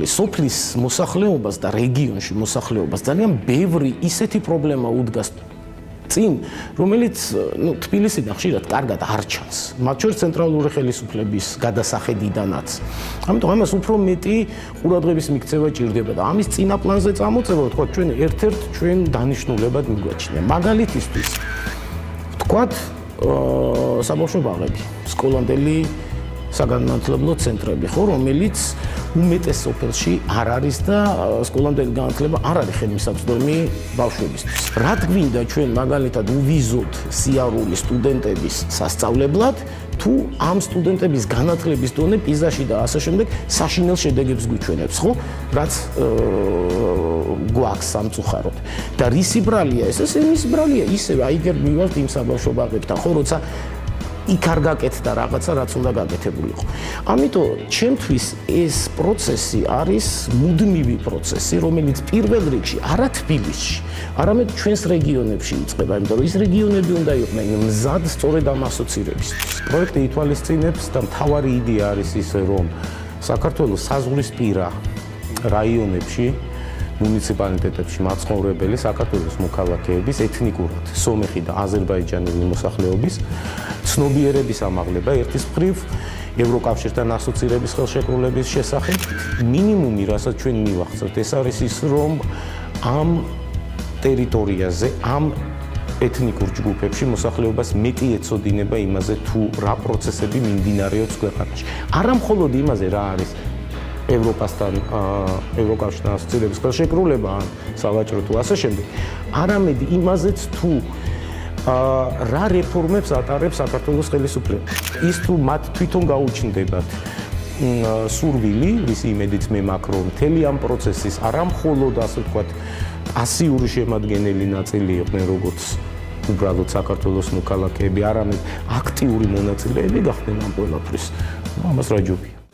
სოფლის მოსახლეობას და რეგიონში მოსახლეობას ძალიან ბევრი ისეთი პრობლემა უდგას წინ, რომელიც თბილისიდან ხშირად კარგად არ ჩანს. მათ შორის ცენტრალური ხელისუფლების გადასახედიდანაც. ამიტომ ამას უფრო მეტი ყურადღების მიქცევა ჭირდება და ამის წინა პლანზე წამოწევა, თქვა, ჩვენ ერთ-ერთ ჩვენ დანიშნულებად მიგვაჩნია. მაგალითისთვის, თქვათ, საბავშვო ბაღები, სკოლამდელი საგანმანათლებლო ცენტრები, ხო, რომელიც უმეტეს სოფელში არ არის და სკოლამდელი განათლება არ არის ხელმისაწვდომი ბავშვებისთვის. რა გვინდა ჩვენ მაგალითად უვიზოთ სიარული სტუდენტების სასწავლებლად, თუ ამ სტუდენტების განათლების დონე პიზაში და ასე შემდეგ საშინელ შედეგებს გვიჩვენებს, ხო? რაც გვაქვს სამწუხაროდ. და რისი ბრალია ეს? ეს იმის ბრალია, ისევ აიგერ მივალთ იმ საბავშვო ბაღებთან, ხო, როცა იქ არ გაკეთდა რაღაცა, რაც უნდა გაკეთებულიყო. ამიტომ ჩემთვის ეს პროცესი არის მუდმივი პროცესი, რომელიც პირველ რიგში არა თბილისში, არამედ ჩვენს რეგიონებში იწყება, იმიტომ რომ ის რეგიონები უნდა იყვნენ მზად სწორედ ამ ასოცირებისთვის. პროექტი ითვალისწინებს და მთავარი იდეა არის ისე, რომ საქართველოს საზღვრისპირა რაიონებში მუნიციპალიტეტებში მაცხოვრებელი საქართველოს მოქალაქეების ეთნიკურად სომეხი და აზერბაიჯანელი მოსახლეობის ცნობიერების ამაღლება ერთის მხრივ ევროკავშირთან ასოცირების ხელშეკრულების შესახებ მინიმუმი, რასაც ჩვენ მივახცევთ, ეს არის ის, რომ ამ ტერიტორიაზე, ამ ეთნიკურ ჯგუფებში მოსახლეობას მეტი ეცოდინება იმაზე, თუ რა პროცესები მიმდინარეობს ქვეყანაში. არა მხოლოდ იმაზე, რა არის ევროპასთან, ევროკავშირთან ასოცირების ხელშეკრულება, სავაჭრო თუ ასე შემდეგ, არამედ იმაზეც, თუ რა რეფორმებს ატარებს საქართველოს ხელისუფლება. ის თუ მათ თვითონ გაუჩნდებათ სურვილი, ვისი იმედიც მე მაქვს, რომ მთელი ამ პროცესის არა მხოლოდ ასე ვთქვათ, პასიური შემადგენელი ნაწილი იყვნენ, როგორც უბრალოდ საქართველოს მოქალაქეები, არამედ აქტიური მონაწილეები გახდნენ ამ ყველაფრის. ამას რა ჯობია.